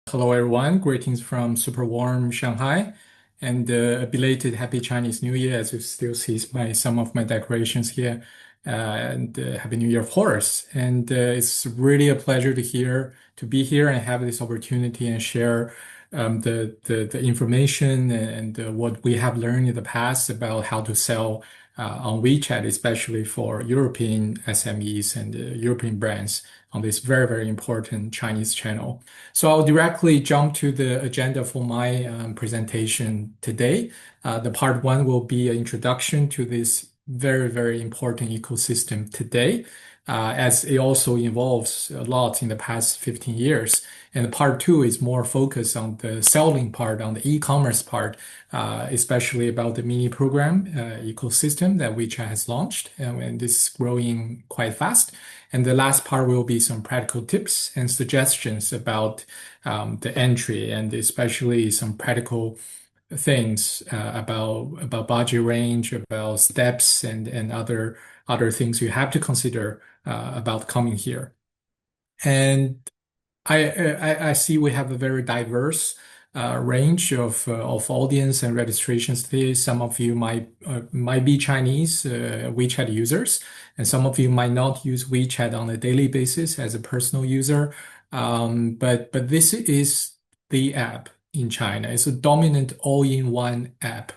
Hello, everyone. Greetings from super warm Shanghai, and a belated Happy Chinese New Year, as you still see by some of my decorations here. And Happy New Year, of course. And it's really a pleasure to be here and have this opportunity and share the information and what we have learned in the past about how to sell on WeChat, especially for European SMEs and European brands on this very, very important Chinese channel. So I'll directly jump to the agenda for my presentation today. The part one will be an introduction to this very, very important ecosystem today, as it also evolves a lot in the past 15 years. And part two is more focused on the selling part, on the e-commerce part, especially about the mini program ecosystem that WeChat has launched, and this is growing quite fast. And the last part will be some practical tips and suggestions about the entry, and especially some practical things about budget range, about steps, and other things you have to consider about coming here. And I see we have a very diverse range of audience and registrations today. Some of you might be Chinese WeChat users, and some of you might not use WeChat on a daily basis as a personal user. But this is the app in China. It's a dominant all-in-one app,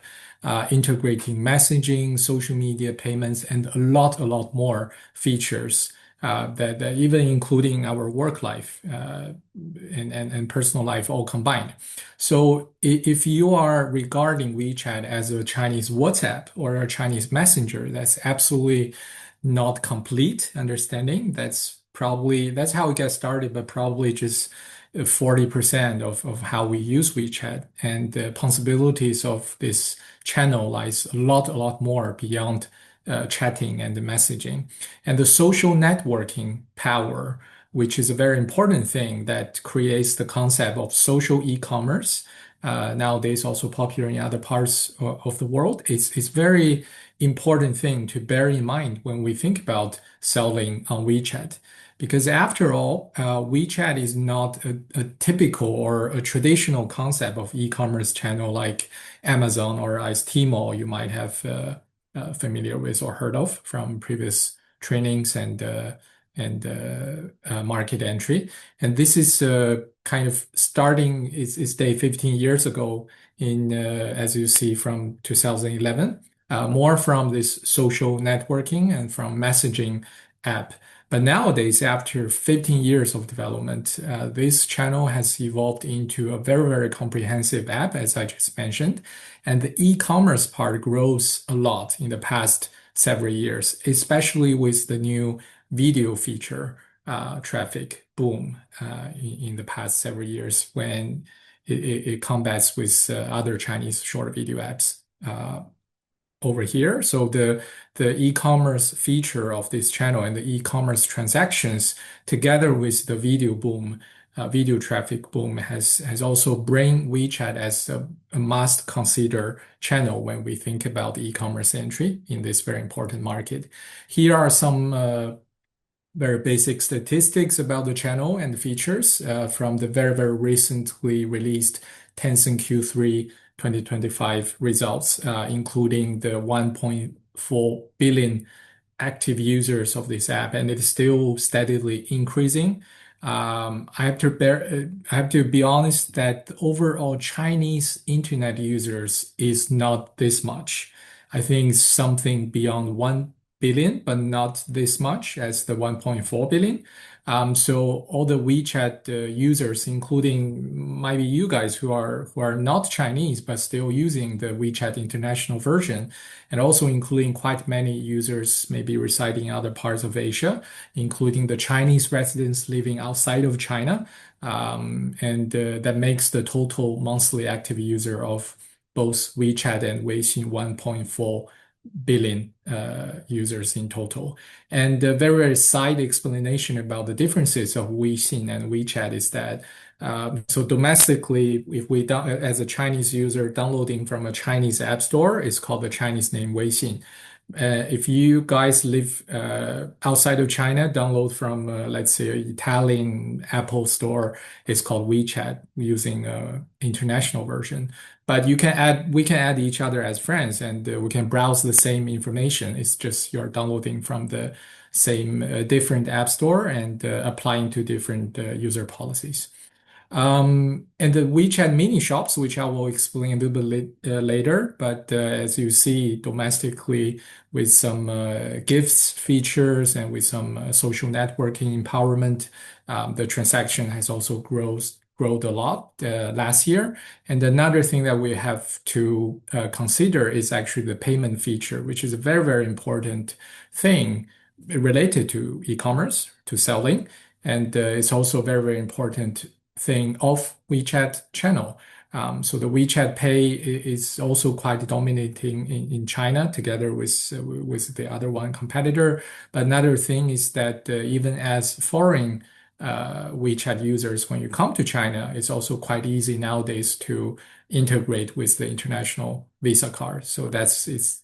integrating messaging, social media, payments, and a lot more features that even including our work life and personal life all combined. So if you are regarding WeChat as a Chinese WhatsApp or a Chinese Messenger, that's absolutely not complete understanding. That's how it gets started, but probably just 40% of how we use WeChat, and the possibilities of this channel lies a lot more beyond chatting and the messaging. And the social networking power, which is a very important thing that creates the concept of social e-commerce, nowadays also popular in other parts of the world. It's very important thing to bear in mind when we think about selling on WeChat. Because after all, WeChat is not a typical or a traditional concept of e-commerce channel like Amazon or as Tmall you might have familiar with or heard of from previous trainings and market entry. And this is kind of starting its day 15 years ago in as you see from 2011, more from this social networking and from messaging app. But nowadays, after 15 years of development, this channel has evolved into a very comprehensive app, as I just mentioned. And the e-commerce part grows a lot in the past several years, especially with the new video feature traffic boom in the past several years when it combats with other Chinese short video apps over here. So the e-commerce feature of this channel and the e-commerce transactions together with the video boom, video traffic boom has also bring WeChat as a must consider channel when we think about e-commerce entry in this very important market. Here are some very basic statistics about the channel and features from the very recently released Tencent Q3 2025 results, including the 1.4 billion active users of this app, and it is still steadily increasing. I have to be honest that the overall Chinese internet users is not this much. I think something beyond 1 billion, but not this much as the 1.4 billion. So all the WeChat users, including maybe you guys who are not Chinese but still using the WeChat international version, and also including quite many users maybe residing in other parts of Asia, including the Chinese residents living outside of China, and that makes the total monthly active user of both WeChat and Weixin 1.4 billion users in total. And the very side explanation about the differences of Weixin and WeChat is that so domestically, if we as a Chinese user downloading from a Chinese app store, it's called the Chinese name Weixin. If you guys live outside of China, download from let's say an Italian Apple store. It's called WeChat using international version. But we can add each other as friends, and we can browse the same information. It's just you're downloading from the same different app store and applying to different user policies. And the WeChat mini shops, which I will explain a little bit later, but as you see domestically with some gifts features and with some social networking empowerment, the transaction has also grown a lot last year. And another thing that we have to consider is actually the payment feature, which is a very, very important thing related to e-commerce, to selling. And it's also very, very important thing of WeChat channel. So the WeChat Pay is also quite dominating in China together with the other one competitor. But another thing is that even as foreign WeChat users, when you come to China, it's also quite easy nowadays to integrate with the international Visa card. So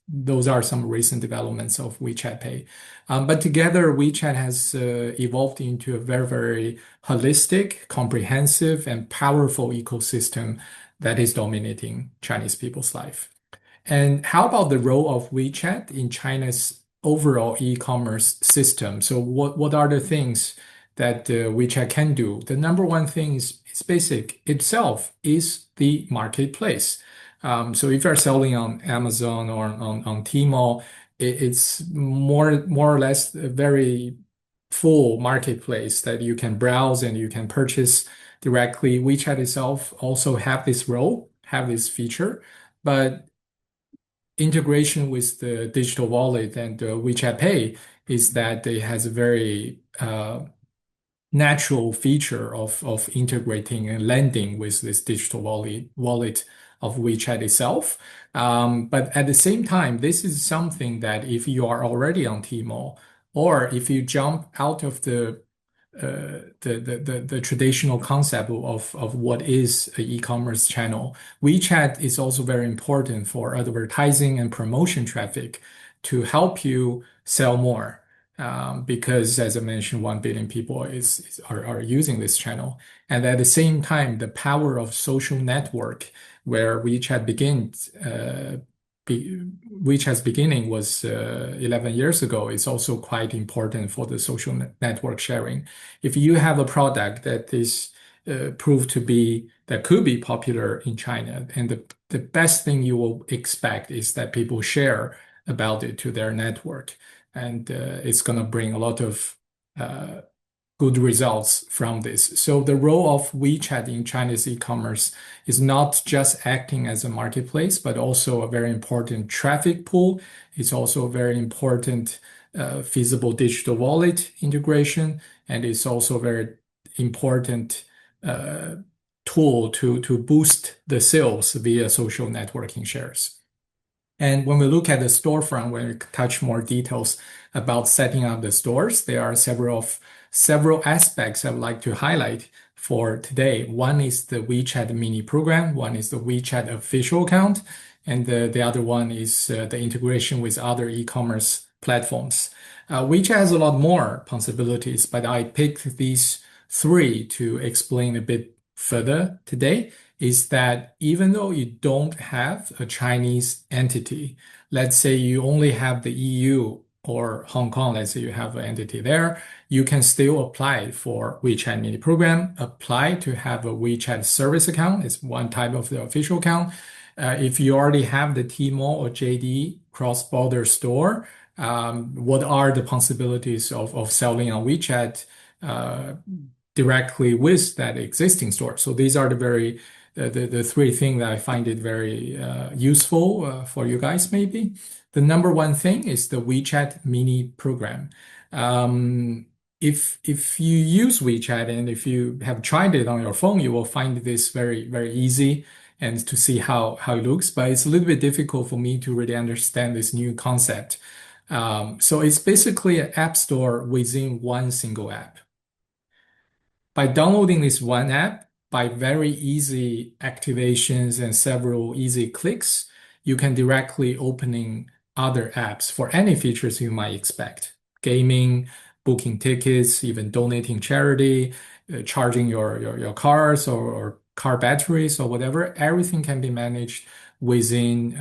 those are some recent developments of WeChat Pay. But together, WeChat has evolved into a very, very holistic, comprehensive, and powerful ecosystem that is dominating Chinese people's life. And how about the role of WeChat in China's overall e-commerce system? So what are the things that WeChat can do? The number one thing is it's basic itself is the marketplace. So if you're selling on Amazon or on Tmall, it's more or less a very full marketplace that you can browse and you can purchase directly. WeChat itself also have this role, have this feature, but integration with the digital wallet and WeChat Pay is that it has a very natural feature of integrating and lending with this digital wallet of WeChat itself. But at the same time, this is something that if you are already on Tmall, or if you jump out of the traditional concept of what is an e-commerce channel, WeChat is also very important for advertising and promotion traffic to help you sell more. Because as I mentioned, 1 billion people are using this channel. And at the same time, the power of social network where WeChat's beginning was 11 years ago. It's also quite important for the social network sharing. If you have a product that is proved to be that could be popular in China, and the best thing you will expect is that people share about it to their network, and it's going to bring a lot of good results from this. So the role of WeChat in China's e-commerce is not just acting as a marketplace, but also a very important traffic pool. It's also a very important feasible digital wallet integration, and it's also a very important tool to boost the sales via social networking shares. And when we look at the storefront, when we touch more details about setting up the stores, there are several aspects I would like to highlight for today. One is the WeChat mini program, one is the WeChat official account, and the other one is the integration with other e-commerce platforms. WeChat has a lot more possibilities, but I picked these three to explain a bit further today. Is that even though you don't have a Chinese entity, let's say you only have the EU or Hong Kong, let's say you have an entity there, you can still apply for WeChat mini program, apply to have a WeChat service account. It's one type of the official account. If you already have the Tmall or JD cross-border store, what are the possibilities of selling on WeChat directly with that existing store? So these are the three things that I find it very useful for you guys maybe. The number one thing is the WeChat mini program. If you use WeChat and if you have tried it on your phone, you will find this very, very easy and to see how it looks, but it's a little bit difficult for me to really understand this new concept. So it's basically an app store within one single app. By downloading this one app, by very easy activations and several easy clicks, you can directly opening other apps for any features you might expect. Gaming, booking tickets, even donating charity, charging your cars or car batteries or whatever. Everything can be managed within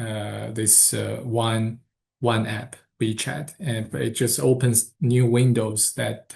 this one app, WeChat, and it just opens new windows that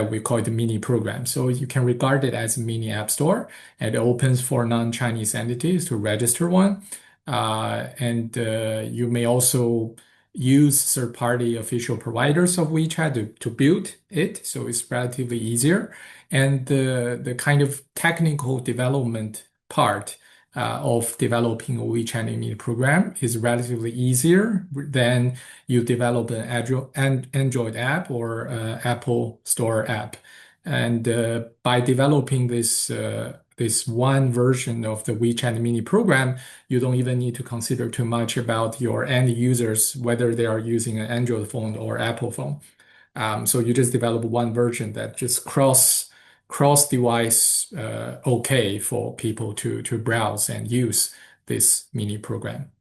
we call the mini program. So you can regard it as a mini app store, and it opens for non-Chinese entities to register one. And you may also use third-party official providers of WeChat to build it, so it's relatively easier. And the kind of technical development part of developing a WeChat mini program is relatively easier than you develop an Android app or Apple Store app. And by developing this one version of the WeChat mini program, you don't even need to consider too much about your end users, whether they are using an Android phone or Apple phone. So you just develop one version that just cross device okay for people to browse and use this mini program.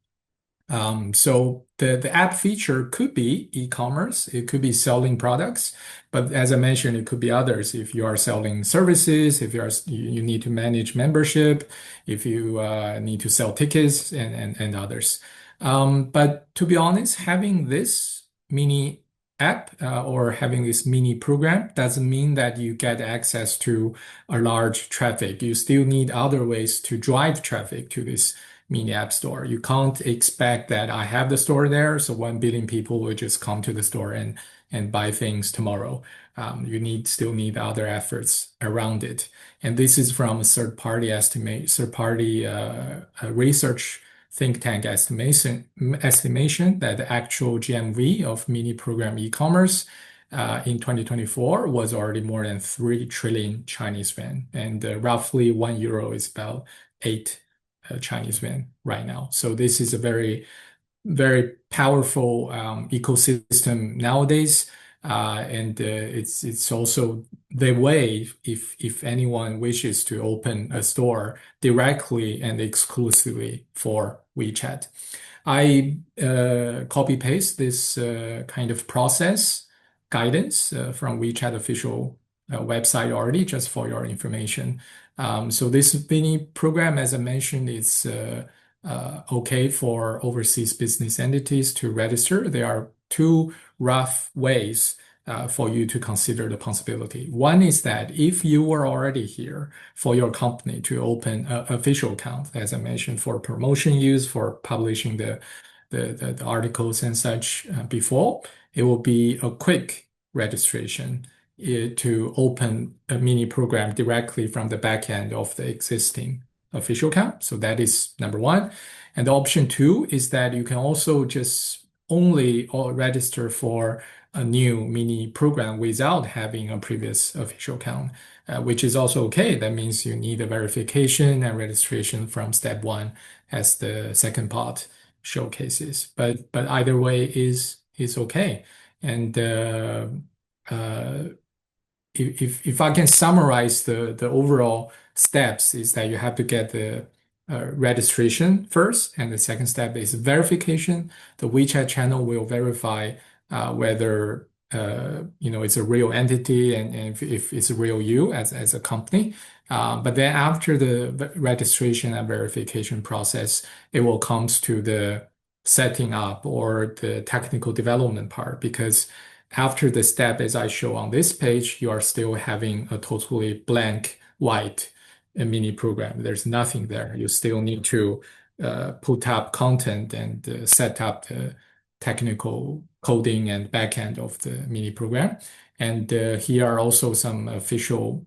So the app feature could be e-commerce, it could be selling products, but as I mentioned, it could be others. If you are selling services, if you need to manage membership, if you need to sell tickets and others. But to be honest, having this mini app or having this mini program doesn't mean that you get access to a large traffic. You still need other ways to drive traffic to this mini app store. You can't expect that I have the store there, so 1 billion people will just come to the store and buy things tomorrow. You still need other efforts around it. And this is from a third party research think tank estimation that the actual GMV of mini program e-commerce in 2024 was already more than 3 trillion Chinese yuan, and roughly €1 is about 8 Chinese yuan right now. So this is a very, very powerful ecosystem nowadays. And it's also the way if anyone wishes to open a store directly and exclusively for WeChat. I copy paste this kind of process guidance from WeChat official website already, just for your information. So this mini program, as I mentioned, is okay for overseas business entities to register. There are two rough ways for you to consider the possibility. One is that if you were already here for your company to open an official account, as I mentioned, for promotion use, for publishing the articles and such before, it will be a quick registration to open a mini program directly from the back end of the existing official account. So that is number one. And option two is that you can also just only register for a new mini program without having a previous official account, which is also okay. That means you need a verification and registration from step one, as the second part showcases. But either way is okay. And if I can summarize the overall steps, is that you have to get the registration first, and the second step is verification. The WeChat channel will verify whether it's a real entity and if it's a real you as a company. But then after the registration and verification process, it will come to the setting up or the technical development part, because after the step, as I show on this page, you are still having a totally blank white mini program. There's nothing there. You still need to put up content and set up the technical coding and backend of the mini program. And here are also some official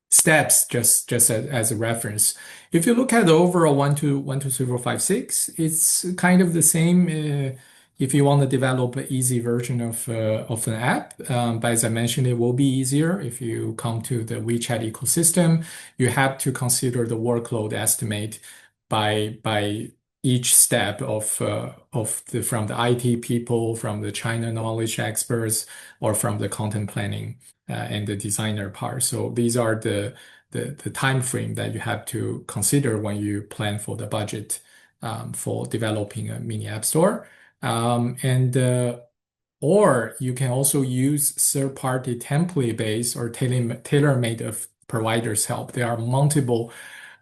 steps just as a reference. If you look at the overall 1, 2, 1, 2, 3, 4, 5, 6, it's kind of the same. If you want to develop an easy version of an app, but as I mentioned, it will be easier if you come to the WeChat ecosystem. You have to consider the workload estimate by each step from the IT people, from the China knowledge experts, or from the content planning and the designer part. So these are the time frame that you have to consider when you plan for the budget for developing a mini app store. And or you can also use third-party template-based or tailor-made of providers' help. There are multiple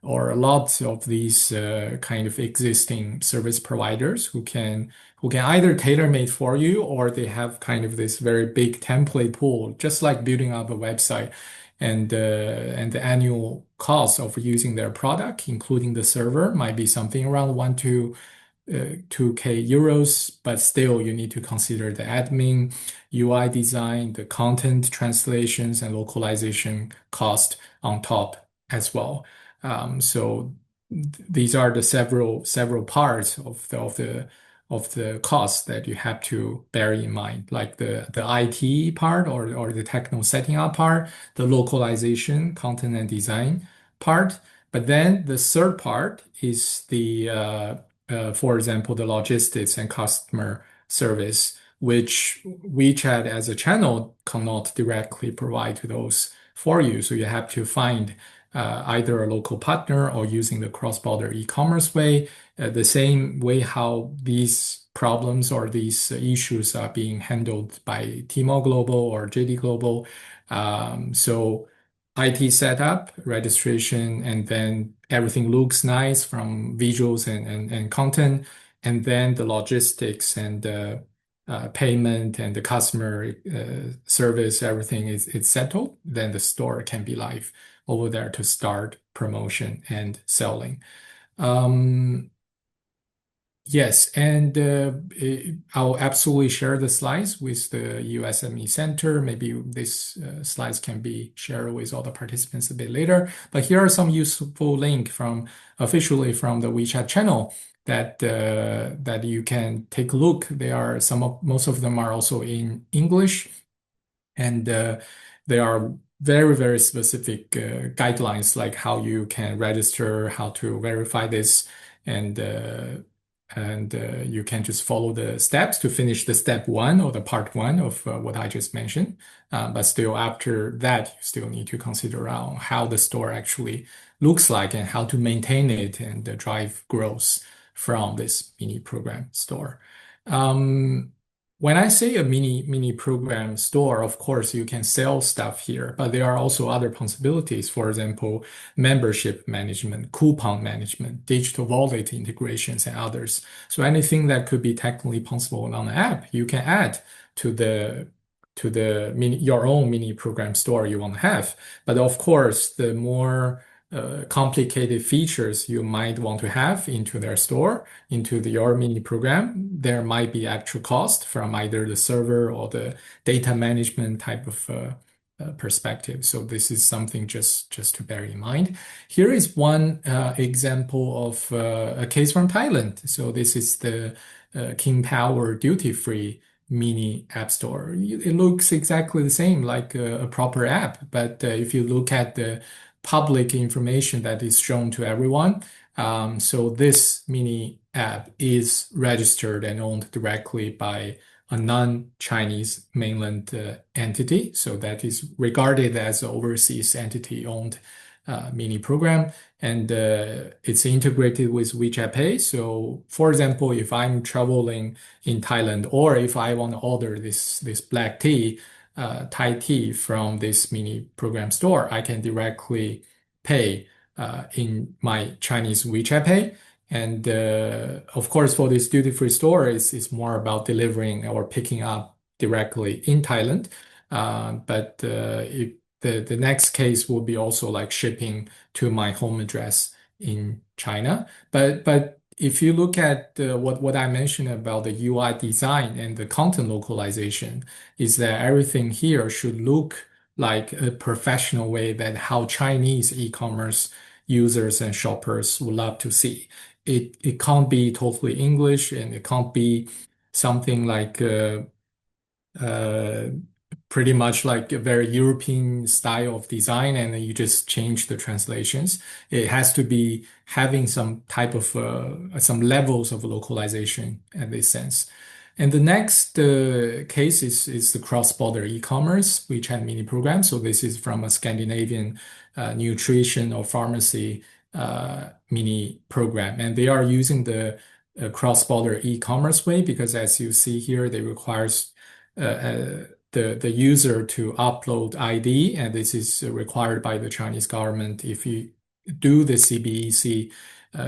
or lots of these kind of existing service providers who can either tailor-made for you or they have kind of this very big template pool, just like building up a website. And the annual cost of using their product, including the server, might be something around 2K euros, but still you need to consider the admin, UI design, the content translations and localization cost on top as well. So these are the several parts of the cost that you have to bear in mind, like the IT part or the technical setting up part, the localization, content and design part. But then the third part is for example, the logistics and customer service, which WeChat as a channel cannot directly provide to those for you. So you have to find either a local partner or using the cross-border e-commerce way, the same way how these problems or these issues are being handled by Tmall Global or JD Global. So IT setup, registration, and then everything looks nice from visuals and content, and then the logistics and payment and the customer service, everything is settled, then the store can be live over there to start promotion and selling. Yes, and I'll absolutely share the slides with the EU SME Center. Maybe these slides can be shared with all the participants a bit later. But here are some useful links officially from the WeChat channel that you can take a look. Most of them are also in English, and there are very, very specific guidelines like how you can register, how to verify this, and you can just follow the steps to finish the step one or the part one of what I just mentioned. But still, after that, you still need to consider how the store actually looks like and how to maintain it and drive growth from this mini program store. When I say a mini program store, of course, you can sell stuff here, but there are also other possibilities. For example, membership management, coupon management, digital wallet integrations, and others. So anything that could be technically possible on the app, you can add to your own mini program store you want to have. But of course, the more complicated features you might want to have into their store, into your mini program, there might be actual cost from either the server or the data management type of perspective. So this is something just to bear in mind. Here is one example of a case from Thailand. So this is the King Power duty free mini app store. It looks exactly the same like a proper app, but if you look at the public information that is shown to everyone. So this mini app is registered and owned directly by a non-Chinese mainland entity. So that is regarded as an overseas entity owned mini program. And it's integrated with WeChat Pay. So for example, if I'm traveling in Thailand or if I want to order this black tea, Thai tea from this mini program store, I can directly pay in my Chinese WeChat Pay. And of course, for this duty-free store, it's more about delivering or picking up directly in Thailand. But if the next case will be also like shipping to my home address in China. But if you look at what I mentioned about the UI design and the content localization, is that everything here should look like a professional way that how Chinese e-commerce users and shoppers would love to see. It can't be totally English and it can't be something like uh, pretty much like a very European style of design, and then you just change the translations. It has to be having some type of some levels of localization in this sense. And the next case is the cross-border e-commerce, which had mini program. So this is from a Scandinavian nutrition or pharmacy mini program, and they are using the a cross-border e-commerce way, because as you see here, they requires the user to upload ID, and this is required by the Chinese government. If you do the CBEC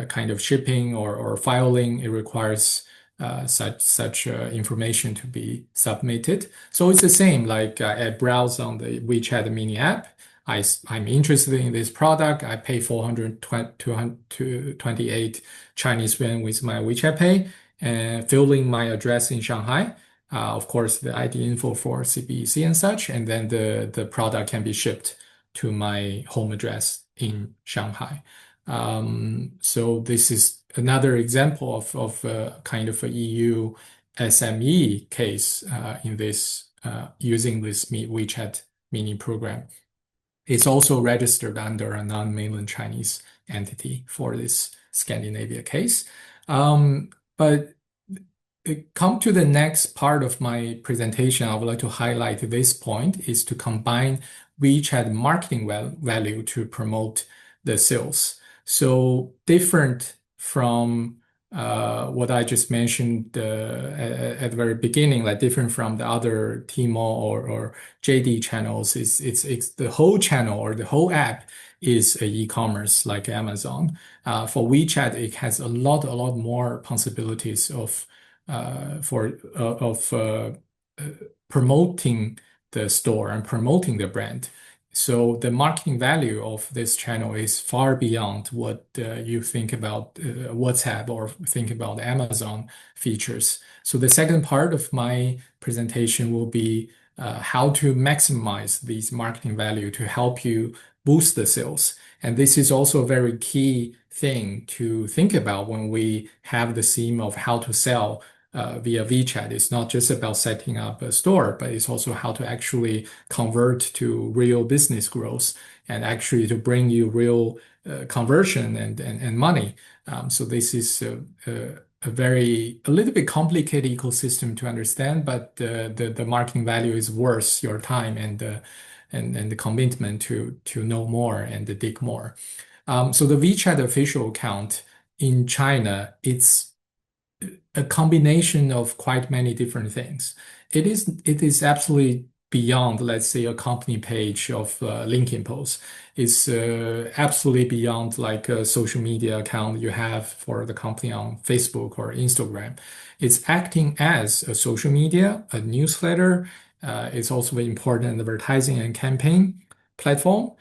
kind of shipping or filing, it requires such information to be submitted. So it's the same, like I browse on the WeChat mini app. I'm interested in this product. I pay 428 Chinese yuan with my WeChat Pay and filling my address in Shanghai. Of course, the ID info for CBEC and such, and then the product can be shipped to my home address in Shanghai. So this is another example of kind of a EU SME case in this using this WeChat mini program. It's also registered under a non-mainland Chinese entity for this Scandinavia case. But come to the next part of my presentation, I would like to highlight this point is to combine WeChat marketing value to promote the sales. So different from what I just mentioned at the very beginning, like different from the other Tmall or JD channels, it's the whole channel or the whole app is a e-commerce like Amazon. For WeChat, it has a lot more possibilities of promoting the store and promoting the brand. So the marketing value of this channel is far beyond what you think about WhatsApp or think about Amazon features. So the second part of my presentation will be how to maximize these marketing value to help you boost the sales. And this is also a very key thing to think about when we have the theme of how to sell via WeChat. It's not just about setting up a store, but it's also how to actually convert to real business growth and actually to bring you real conversion and money. So this is a little bit complicated ecosystem to understand, but the marketing value is worth your time and the commitment to know more and to dig more. So the WeChat official account in China, it's a combination of quite many different things. It is absolutely beyond, let's say, a company page of LinkedIn post. It's absolutely beyond like a social media account you have for the company on Facebook or Instagram. It's acting as a social media, a newsletter. It's also an important advertising and campaign platform.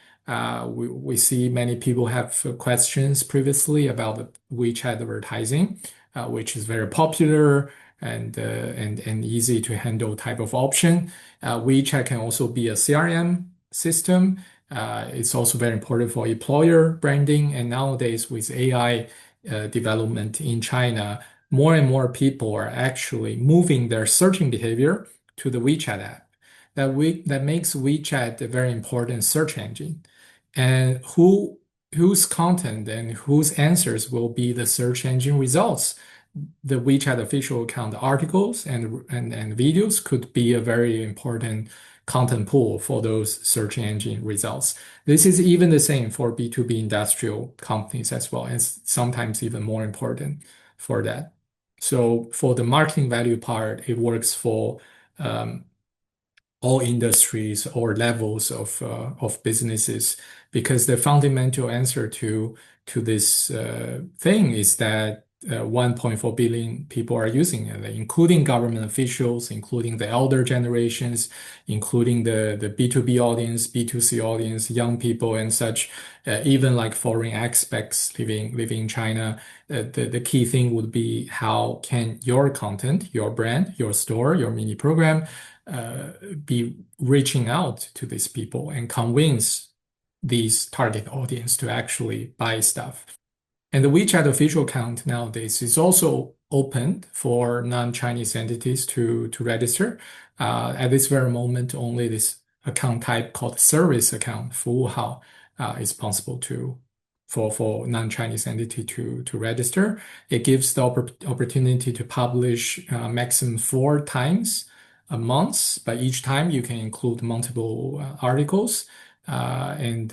We see many people have questions previously about the WeChat advertising, which is very popular and easy to handle type of option. WeChat can also be a CRM system. It's also very important for employer branding. And nowadays, with AI development in China, more and more people are actually moving their searching behavior to the WeChat app. That makes WeChat a very important search engine. And whose content and whose answers will be the search engine results? The WeChat official account articles and videos could be a very important content pool for those search engine results. This is even the same for B2B industrial companies as well, and sometimes even more important for that. So for the marketing value part, it works for all industries or levels of businesses, because the fundamental answer to this thing is that 1.4 billion people are using it, including government officials, including the elder generations, including the B2B audience, B2C audience, young people and such, even like foreign expats living in China. The key thing would be how can your content, your brand, your store, your mini program be reaching out to these people and convince these target audience to actually buy stuff. And the WeChat official account nowadays is also open for non-Chinese entities to register. At this very moment, only this account type called service account, 服务号, is possible for non-Chinese entity to register. It gives the opportunity to publish maximum 4 times a month, but each time you can include multiple articles. And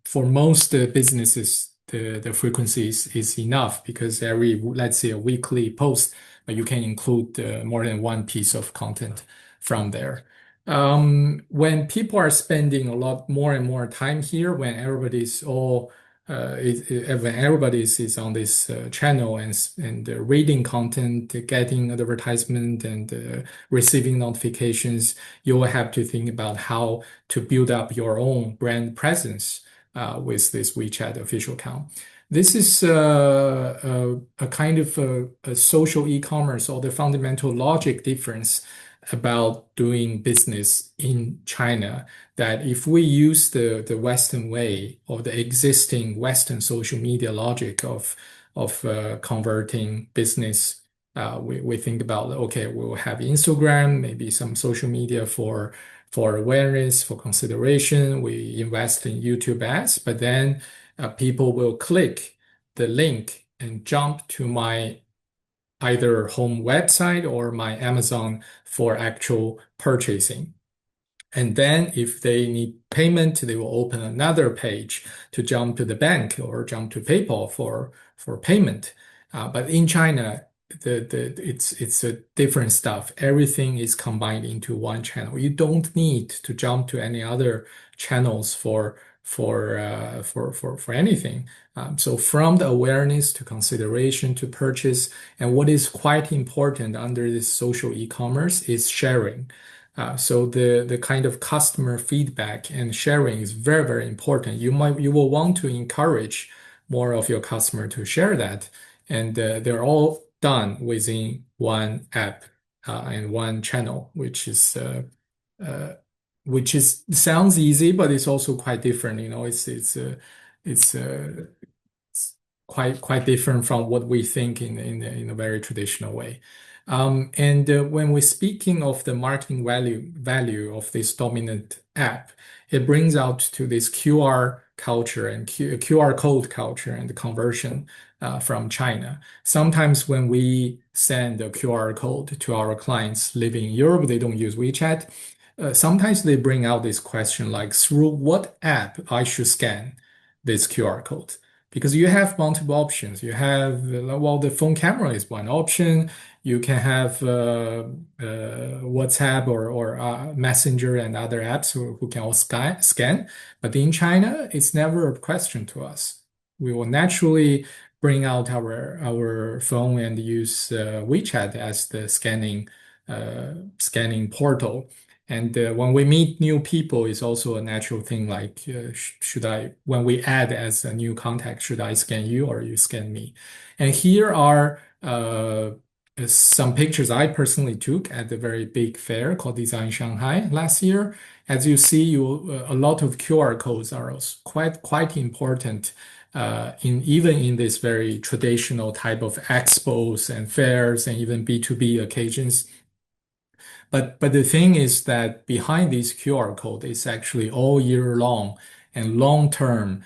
for most businesses, the frequency is enough because every, let's say, a weekly post, you can include more than one piece of content from there. When people are spending a lot more and more time here, when everybody's all when everybody is on this channel and reading content, getting advertisement, and receiving notifications, you will have to think about how to build up your own brand presence with this WeChat official account. This is a kind of a social e-commerce, or the fundamental logic difference about doing business in China, that if we use the Western way, or the existing Western social media logic of converting business, we think about, okay, we'll have Instagram, maybe some social media for awareness, for consideration. We invest in YouTube ads, but then people will click the link and jump to my either home website or my Amazon for actual purchasing. And then if they need payment, they will open another page to jump to the bank or jump to PayPal for payment. But in China, it's a different stuff. Everything is combined into one channel. You don't need to jump to any other channels for anything. So from the awareness to consideration to purchase, and what is quite important under this social e-commerce is sharing. So the kind of customer feedback and sharing is very, very important. You will want to encourage more of your customer to share that, and they're all done within one app and one channel, uh, which is sounds easy, but it's also quite different. It's quite different from what we think in a very traditional way. And when we're speaking of the marketing value of this dominant app, it brings out to this QR culture and QR code culture and the conversion from China. Sometimes when we send a QR code to our clients living in Europe, they don't use WeChat. Sometimes they bring out this question like, through what app I should scan this QR code? Because you have multiple options. You have, well, the phone camera is one option. You can have WhatsApp or Messenger and other apps who can all scan. But in China, it's never a question to us. We will naturally bring out our phone and use WeChat as the scanning portal. And when we meet new people, it's also a natural thing like, when we add as a new contact, should I scan you or you scan me? And here are some pictures I personally took at the very big fair called Design Shanghai last year. As you see, a lot of QR codes are also quite important even in this very traditional type of expos and fairs and even B2B occasions. But the thing is that behind this QR code is actually all year long and long-term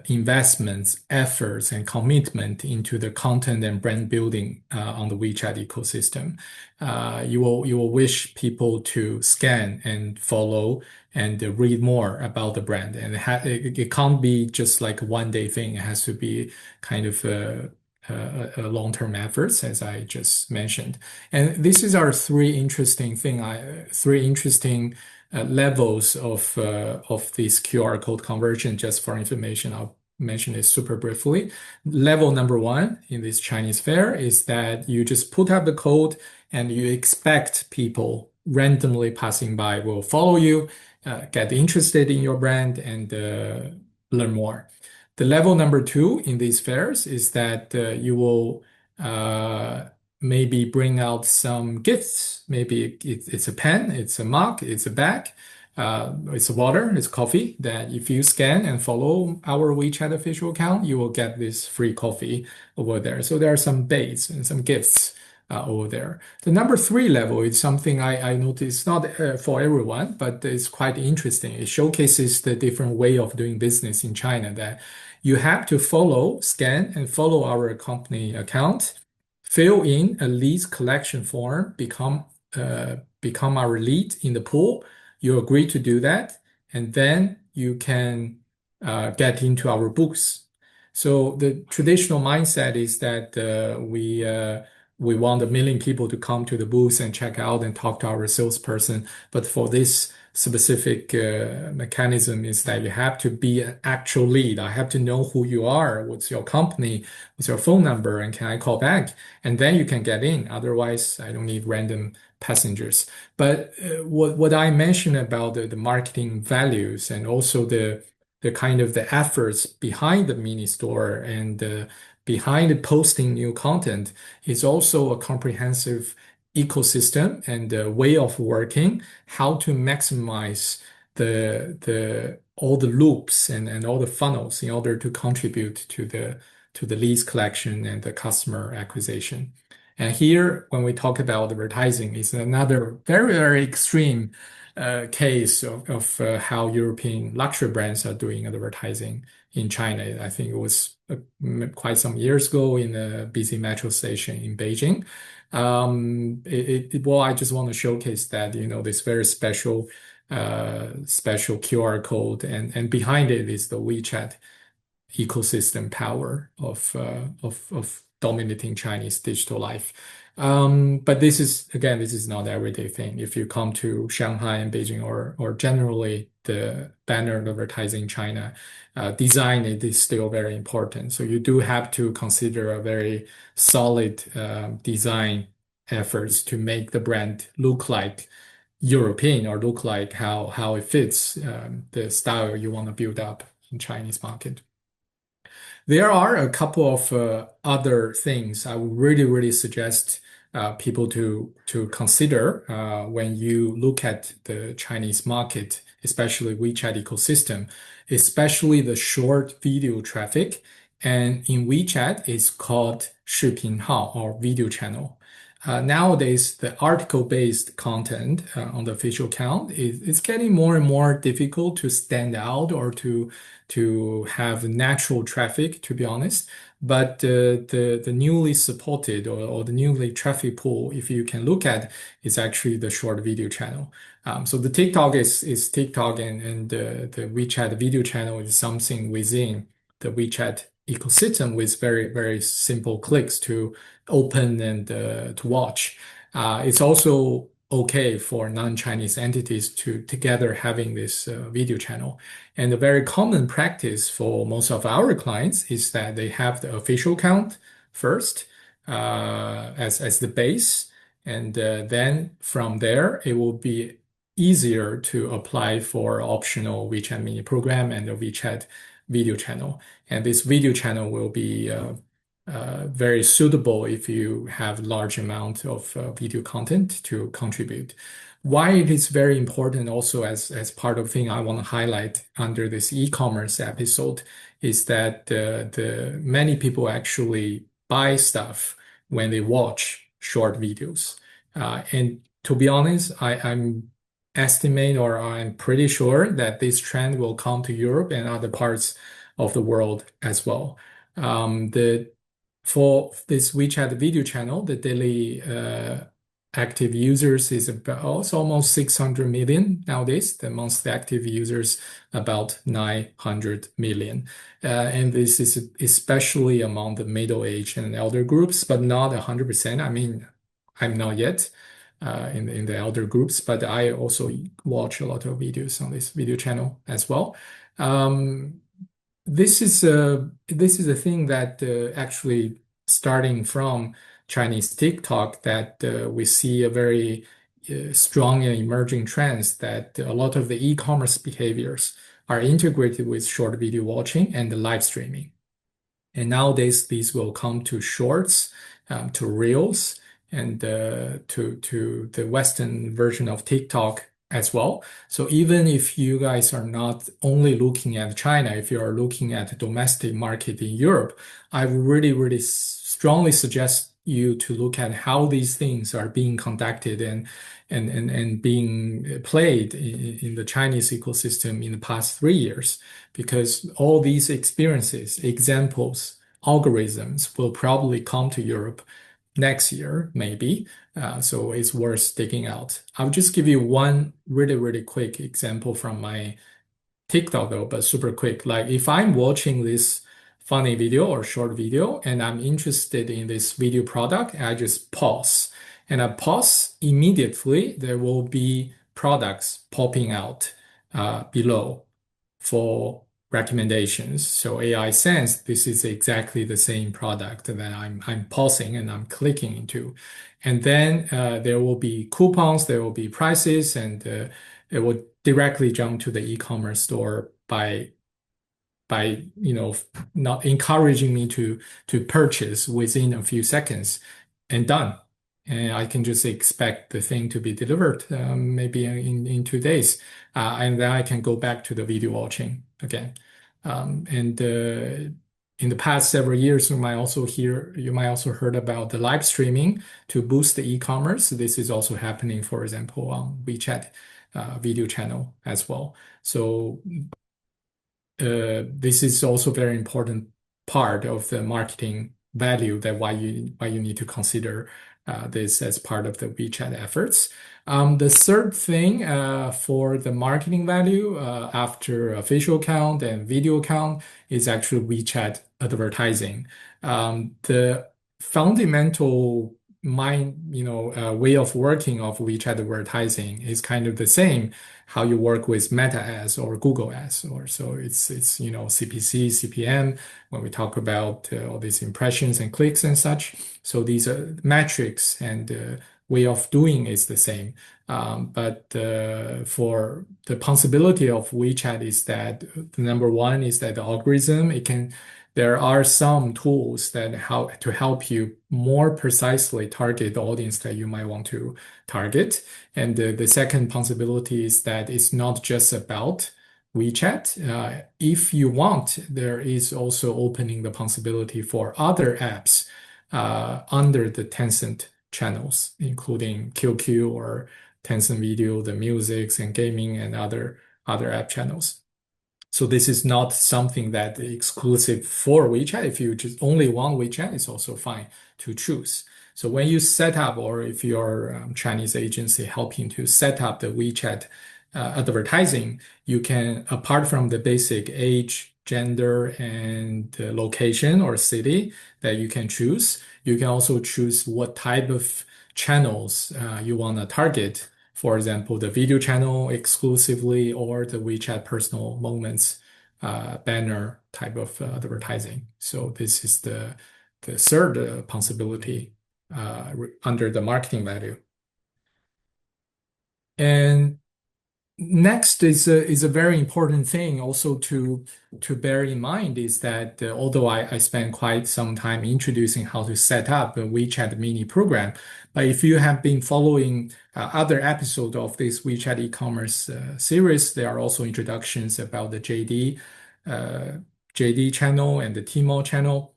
investments, efforts, and commitment into the content and brand building on the WeChat ecosystem. You will wish people to scan and follow and read more about the brand. And it can't be just like a one-day thing. It has to be kind of a long-term efforts, as I just mentioned. And this is our three interesting levels of this QR code conversion. Just for information, I'll mention it super briefly. Level number one in this Chinese fair is that you just put up the code and you expect people randomly passing by will follow you, get interested in your brand, and learn more. The level number two in these fairs is that you will maybe bring out some gifts. Maybe it's a pen, it's a mug, it's a bag, it's water, it's coffee, that if you scan and follow our WeChat official account, you will get this free coffee over there. So there are some baits and some gifts over there. The number three level is something I noticed, not for everyone, but it's quite interesting. It showcases the different way of doing business in China, that you have to scan and follow our company account, fill in a leads collection form, become our lead in the pool. You agree to do that, and then you can get into our books. So the traditional mindset is that we want 1 million people to come to the booth and check out and talk to our salesperson. But for this specific mechanism is that you have to be an actual lead. I have to know who you are, what's your company, what's your phone number, and can I call back? And then you can get in. Otherwise, I don't need random passengers. But what I mentioned about the marketing values and also the kind of the efforts behind the mini store and behind the posting new content is also a comprehensive ecosystem and a way of working, how to maximize the all the loops and all the funnels in order to contribute to the leads collection and the customer acquisition. And here, when we talk about advertising, is another very, very extreme case of how European luxury brands are doing advertising in China. I think it was quite some years ago in a busy metro station in Beijing. Well, I just want to showcase that, this very special QR code, and behind it is the WeChat ecosystem power of dominating Chinese digital life. But this is not everyday thing. If you come to Shanghai and Beijing or generally the banner advertising in China, design it is still very important. So you do have to consider a very solid design efforts to make the brand look like European or look like how it fits the style you want to build up in Chinese market. There are a couple of other things I would really, really suggest people to consider when you look at the Chinese market, especially WeChat ecosystem, especially the short video traffic. And in WeChat, it's called 视频号 or video channel. Nowadays, the article-based content on the official account is getting more and more difficult to stand out or to have natural traffic, to be honest. But the newly supported or the newly traffic pool, if you can look at, is actually the short video channel. So the TikTok is TikTok, and the WeChat video channel is something within the WeChat ecosystem with very, very simple clicks to open and to watch. It's also okay for non-Chinese entities to together having this video channel. And a very common practice for most of our clients is that they have the official account first as the base. And then from there, it will be easier to apply for optional WeChat mini program and the WeChat video channel. And this video channel will be very suitable if you have large amount of video content to contribute. Why it is very important also as part of thing I want to highlight under this e-commerce episode is that the many people actually buy stuff when they watch short videos. And to be honest, I'm estimate or I'm pretty sure that this trend will come to Europe and other parts of the world as well. For this WeChat video channel, the daily active users is about almost 600 million nowadays. The monthly active users about 900 million. And this is especially among the middle-aged and elder groups, but not 100%. I mean, I'm not yet in the elder groups, but I also watch a lot of videos on this video channel as well. This is a thing that actually starting from Chinese TikTok that we see a very strong and emerging trends that a lot of the e-commerce behaviors are integrated with short video watching and the live streaming. And nowadays, these will come to shorts, to reels, and to the Western version of TikTok as well. So even if you guys are not only looking at China, if you are looking at the domestic market in Europe, I really, really strongly suggest you to look at how these things are being conducted and being played in the Chinese ecosystem in the past 3 years, because all these experiences, examples, algorithms will probably come to Europe next year, maybe. So it's worth digging out. I'll just give you one really, really quick example from my TikTok though, but super quick. Like if I'm watching this funny video or short video, and I'm interested in this video product, I just pause. And I pause immediately, there will be products popping out below for recommendations. So AI sense this is exactly the same product that I'm pausing and I'm clicking into. And then there will be coupons, there will be prices, and it will directly jump to the e-commerce store by not encouraging me to purchase within a few seconds and done. And I can just expect the thing to be delivered maybe in 2 days. And then I can go back to the video watching again. And in the past several years, you might also heard about the live streaming to boost the e-commerce. This is also happening, for example, on WeChat video channel as well. So this is also very important part of the marketing value that why you need to consider this as part of the WeChat efforts. The third thing for the marketing value after a visual account and video account is actually WeChat advertising. The fundamental way of working of WeChat advertising is kind of the same how you work with Meta ads or Google ads, or so it's CPC, CPM when we talk about all these impressions and clicks and such. So these are metrics and way of doing is the same. But for the possibility of WeChat is that the number one is that the algorithm, there are some tools that to help you more precisely target the audience that you might want to target. And the second possibility is that it's not just about WeChat. If you want, there is also opening the possibility for other apps under the Tencent channels, including QQ or Tencent Video, the musics and gaming and other app channels. So this is not something that is exclusive for WeChat. If you just only want WeChat, it's also fine to choose. So when you set up, or if your Chinese agency helping to set up the WeChat advertising, you can, apart from the basic age, gender, and location or city that you can choose, you can also choose what type of channels you want to target. For example, the video channel exclusively or the WeChat personal moments banner type of advertising. So this is the third possibility under the marketing value. And next is a very important thing also to bear in mind is that although I spent quite some time introducing how to set up a WeChat mini program, but if you have been following other episodes of this WeChat e-commerce series, there are also introductions about the JD channel and the Tmall channel.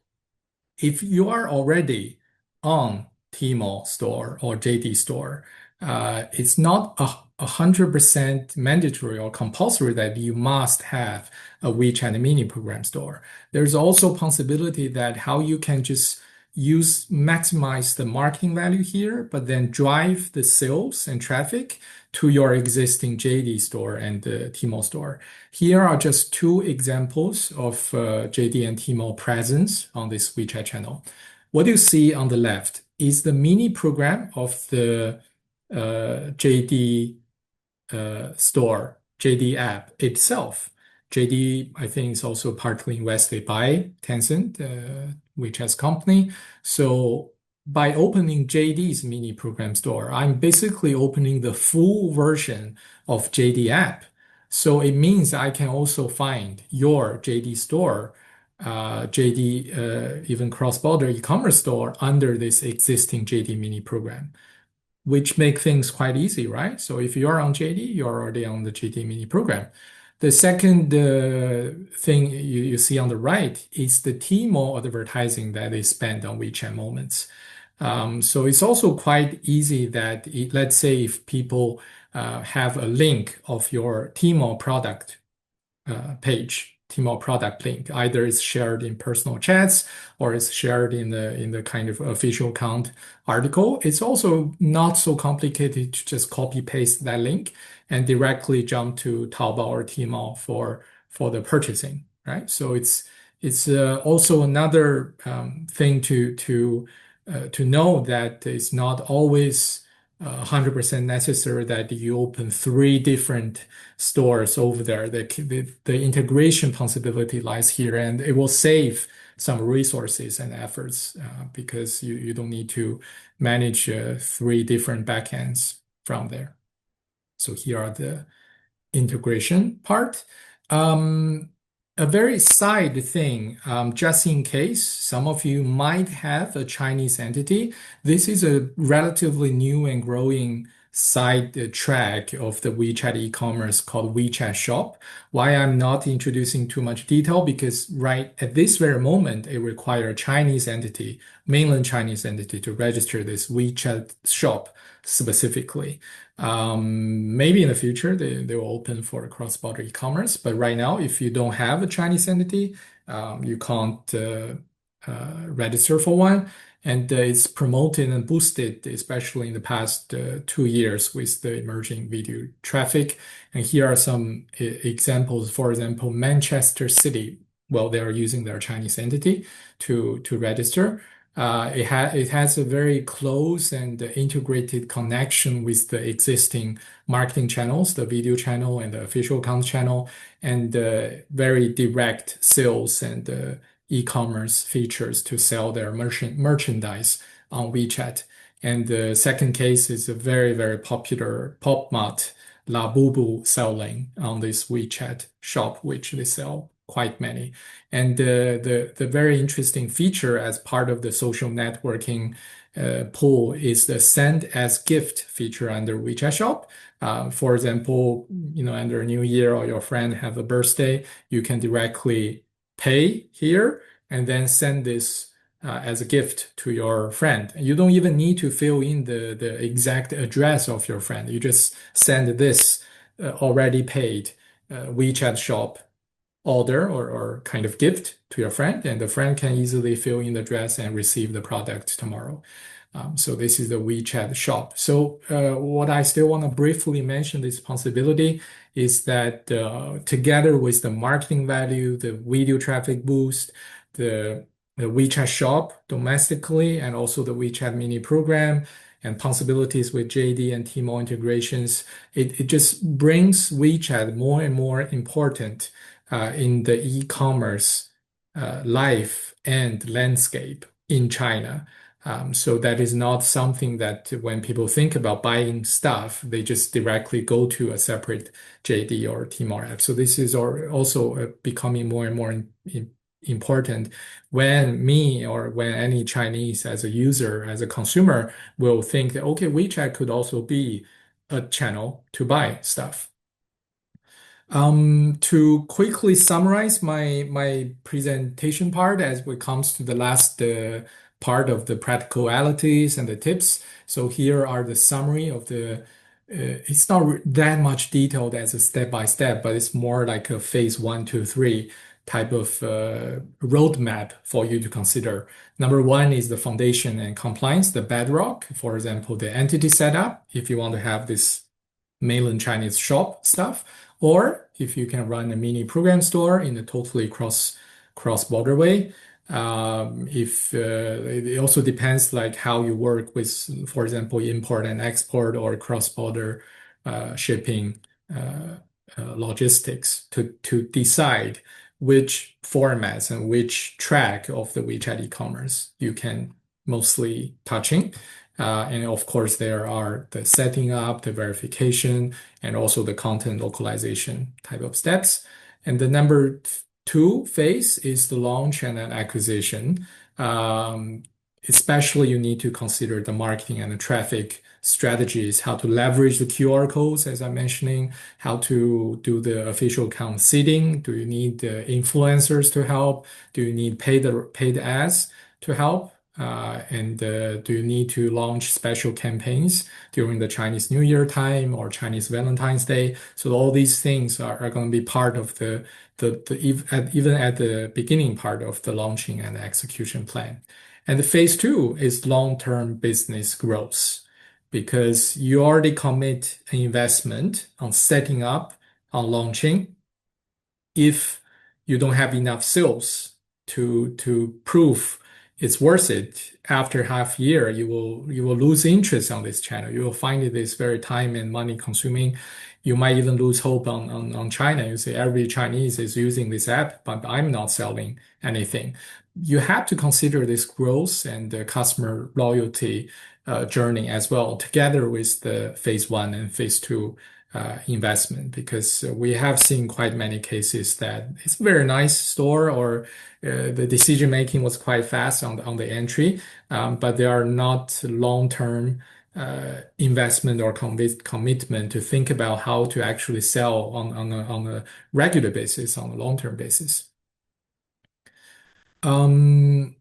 If you are already on Tmall store or JD store, it's not 100% mandatory or compulsory that you must have a WeChat mini program store. There's also possibility that how you can just maximize the marketing value here, but then drive the sales and traffic to your existing JD store and the Tmall store. Here are just two examples of JD and Tmall presence on this WeChat channel. What you see on the left is the mini program of the JD store, JD app itself. JD, I think, is also partly invested by Tencent, WeChat's company. So by opening JD's mini program store, I'm basically opening the full version of JD app. So it means I can also find your JD store, JD, even cross-border e-commerce store under this existing JD mini program, which make things quite easy, right? So if you're on JD, you're already on the JD mini program. The second thing you see on the right is the Tmall advertising that is spent on WeChat Moments. So it's also quite easy that let's say if people have a link of your Tmall product page, Tmall product link, either it's shared in personal chats or it's shared in the kind of official account article. It's also not so complicated to just copy paste that link and directly jump to Taobao or Tmall for the purchasing, right? So it's also another thing to know that it's not always 100% necessary that you open three different stores over there. The integration possibility lies here, and it will save some resources and efforts because you don't need to manage three different backends from there. So here are the integration part. Um, a very side thing, just in case some of you might have a Chinese entity, this is a relatively new and growing side track of the WeChat e-commerce called WeChat Shop. Why I'm not introducing too much detail, because right at this very moment, it requires a Chinese entity, mainland Chinese entity, to register this WeChat Shop specifically. Maybe in the future they will open for cross-border e-commerce, but right now, if you don't have a Chinese entity, you can't register for one. And it's promoted and boosted, especially in the past 2 years with the emerging video traffic. And here are some examples. For example, Manchester City, well, they are using their Chinese entity to register. It has a very close and integrated connection with the existing marketing channels, the video channel and the official account channel, and very direct sales and e-commerce features to sell their merchandise on WeChat. And the second case is a very, very popular Pop Mart Labubu selling on this WeChat shop, which they sell quite many. And the very interesting feature as part of the social networking pool is the send as gift feature under WeChat Shop. For example, under New Year or your friend have a birthday, you can directly pay here and then send this as a gift to your friend. You don't even need to fill in the exact address of your friend. You just send this already paid WeChat Shop order or kind of gift to your friend, and the friend can easily fill in the address and receive the product tomorrow. So this is the WeChat shop. So what I still want to briefly mention this possibility is that together with the marketing value, the video traffic boost, the WeChat shop domestically, and also the WeChat mini program and possibilities with JD and Tmall integrations, it just brings WeChat more and more important in the e-commerce life and landscape in China. So that is not something that when people think about buying stuff, they just directly go to a separate JD or Tmall app. So this is also becoming more and more important when me or when any Chinese as a user, as a consumer, will think that, okay, WeChat could also be a channel to buy stuff. To quickly summarize my presentation part as it comes to the last part of the practicalities and the tips. So here are the summary of it's not that much detailed as a step by step, but it's more like a phase 1, 2, 3 type of roadmap for you to consider. Number one is the foundation and compliance, the bedrock. For example, the entity setup, if you want to have this mainland Chinese shop stuff, or if you can run a mini program store in a totally cross-border way. If it also depends like how you work with, for example, import and export or cross-border shipping logistics to decide which formats and which track of the WeChat e-commerce you can mostly touching. And of course, there are the setting up, the verification, and also the content localization type of steps. And the number 2 phase is the launch and then acquisition. Especially, you need to consider the marketing and the traffic strategies, how to leverage the QR codes, as I'm mentioning, how to do the official account seeding. Do you need the influencers to help? Do you need paid ads to help? And do you need to launch special campaigns during the Chinese New Year time or Chinese Valentine's Day? So all these things are going to be part of the even at the beginning part of the launching and execution plan. And the phase 2 is long-term business growth, because you already commit an investment on setting up, on launching. If you don't have enough sales to prove it's worth it. After half year, you will lose interest on this channel. You will find it is very time and money consuming. You might even lose hope on China. You say every Chinese is using this app, but I'm not selling anything. You have to consider this growth and the customer loyalty journey as well, together with the phase one and phase two investment, because we have seen quite many cases that it's a very nice store, or the decision making was quite fast on the entry, but they are not long-term investment or commitment to think about how to actually sell on a regular basis, on a long-term basis. Um,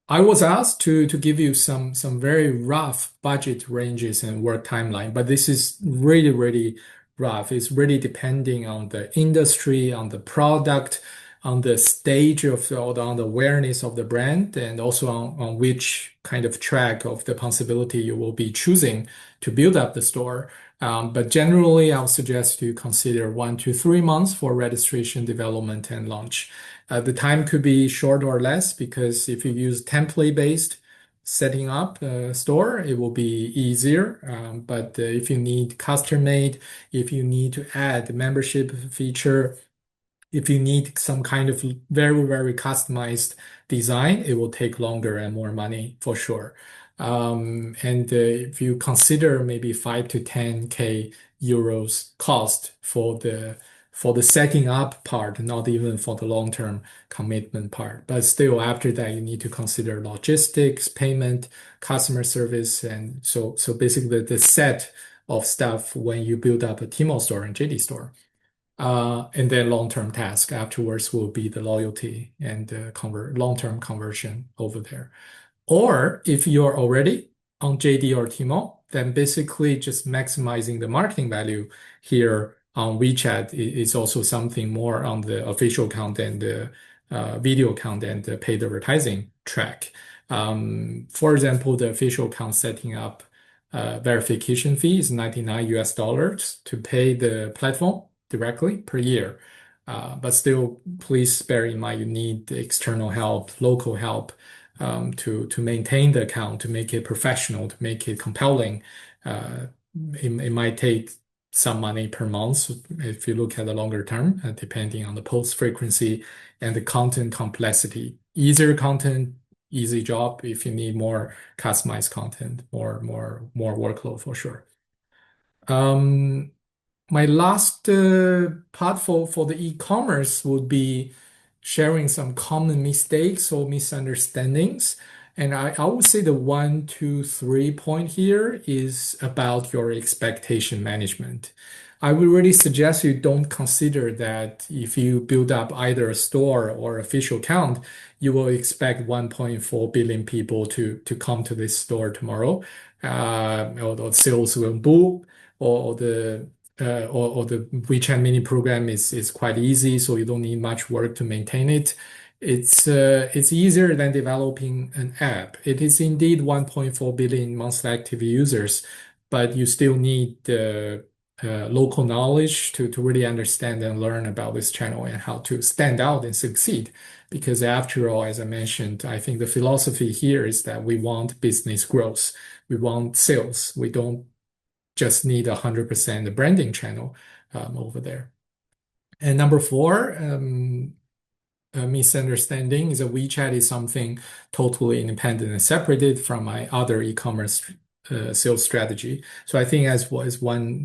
I was asked to give you some very rough budget ranges and work timeline, but this is really rough. It's really depending on the industry, on the product, on the stage of on the awareness of the brand, and also on which kind of track of the possibility you will be choosing to build up the store. But generally, I'll suggest you consider 1 to 3 months for registration, development, and launch. The time could be short or less, because if you use template-based setting up a store, it will be easier. But if you need custom made, if you need to add membership feature, if you need some kind of very customized design, it will take longer and more money for sure. And if you consider maybe 5 to 10K euros cost for the setting up part, not even for the long-term commitment part. But still, after that, you need to consider logistics, payment, customer service, and so basically the set of stuff when you build up a Tmall store and JD store. And then long-term task afterwards will be the loyalty and convert long-term conversion over there. Or if you're already on JD or Tmall, then basically just maximizing the marketing value here on WeChat is also something more on the official content, the video content, the paid advertising track. For example, the official account setting up verification fee is $99 to pay the platform directly per year. But still, please bear in mind you need external help, local help, to maintain the account, to make it professional, to make it compelling. It might take some money per month if you look at the longer term, depending on the post frequency and the content complexity. Easier content, easy job. If you need more customized content, more workload for sure. My last part for the e-commerce would be sharing some common mistakes or misunderstandings. And I would say the 1, 2, 3 point here is about your expectation management. I would really suggest you don't consider that if you build up either a store or official account, you will expect 1.4 billion people to come to this store tomorrow, or the sales will boom, or the WeChat mini program is quite easy, so you don't need much work to maintain it. It's easier than developing an app. It is indeed 1.4 billion monthly active users, but you still need the local knowledge to really understand and learn about this channel and how to stand out and succeed. Because after all, as I mentioned, I think the philosophy here is that we want business growth. We want sales. We don't just need 100% the branding channel over there. And number four, a misunderstanding is that WeChat is something totally independent and separated from my other e-commerce sales strategy. So I think as was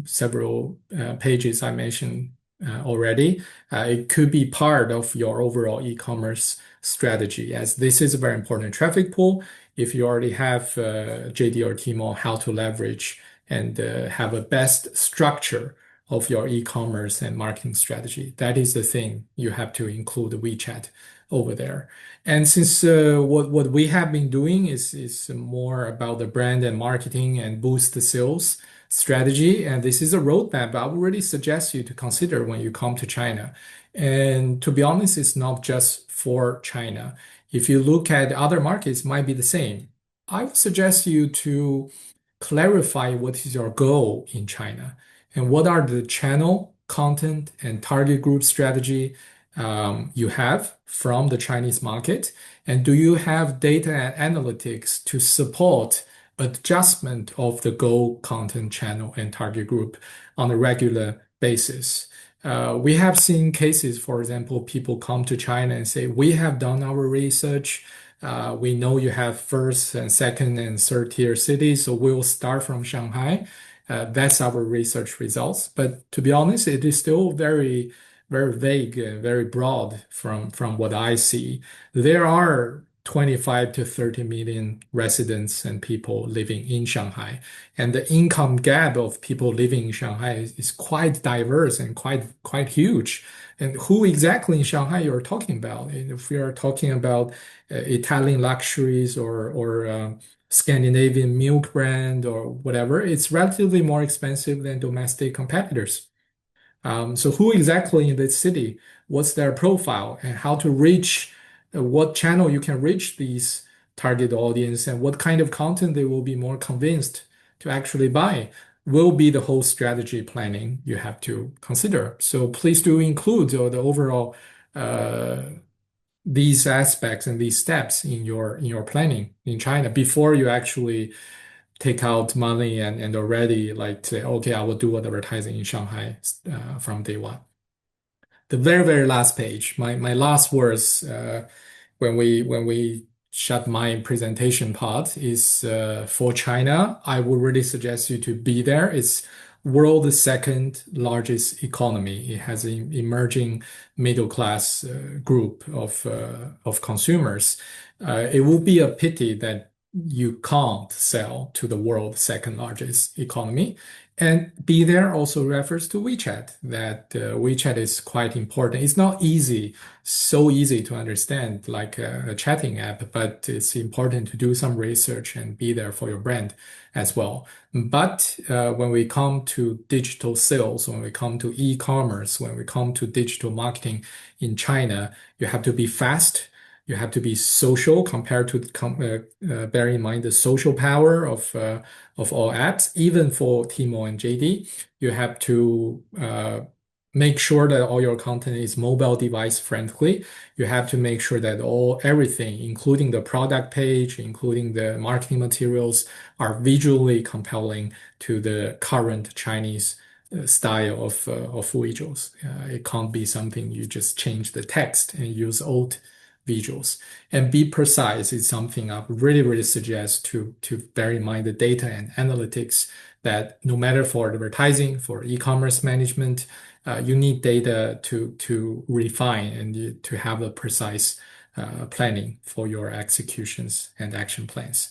several pages I mentioned already, it could be part of your overall e-commerce strategy, as this is a very important traffic pool. If you already have JD or Tmall, how to leverage and have a best structure of your e-commerce and marketing strategy. That is the thing you have to include WeChat over there. And since what we have been doing is more about the brand and marketing and boost the sales strategy, and this is a roadmap I would really suggest you to consider when you come to China. And to be honest, it's not just for China. If you look at other markets, it might be the same. I would suggest you to clarify what is your goal in China and what are the channel, content, and target group strategy you have from the Chinese market? And do you have data and analytics to support adjustment of the goal content channel and target group on a regular basis? We have seen cases, for example, people come to China and say, we have done our research. We know you have first and second and third tier cities, so we'll start from Shanghai. That's our research results. But to be honest, it is still very, very vague, very broad from what I see. There are 25 to 30 million residents and people living in Shanghai. And the income gap of people living in Shanghai is quite diverse and quite huge. And who exactly in Shanghai you're talking about? If we are talking about Italian luxuries or Scandinavian milk brand or whatever, it's relatively more expensive than domestic competitors. So who exactly in the city, what's their profile, and how to reach, what channel you can reach these target audience, and what kind of content they will be more convinced to actually buy will be the whole strategy planning you have to consider. So please do include the overall these aspects and these steps in your planning in China before you actually take out money and already like say, okay, I will do advertising in Shanghai from day one. The very, very last page, my last words when we shut my presentation part is for China, I would really suggest you to be there. It's world's second largest economy. It has an emerging middle class group of consumers. It will be a pity that you can't sell to the world's second largest economy. And be there also refers to WeChat, that WeChat is quite important. It's not so easy to understand like a chatting app, but it's important to do some research and be there for your brand as well. But when we come to digital sales, when we come to e-commerce, when we come to digital marketing in China, you have to be fast. You have to be social compared to bear in mind the social power of all apps, even for Tmall and JD. You have to make sure that all your content is mobile device friendly. You have to make sure that everything, including the product page, including the marketing materials, are visually compelling to the current Chinese style of visuals. It can't be something you just change the text and use old visuals. And be precise is something I really, really suggest to bear in mind the data and analytics that no matter for advertising, for e-commerce management, you need data to refine and to have a precise planning for your executions and action plans.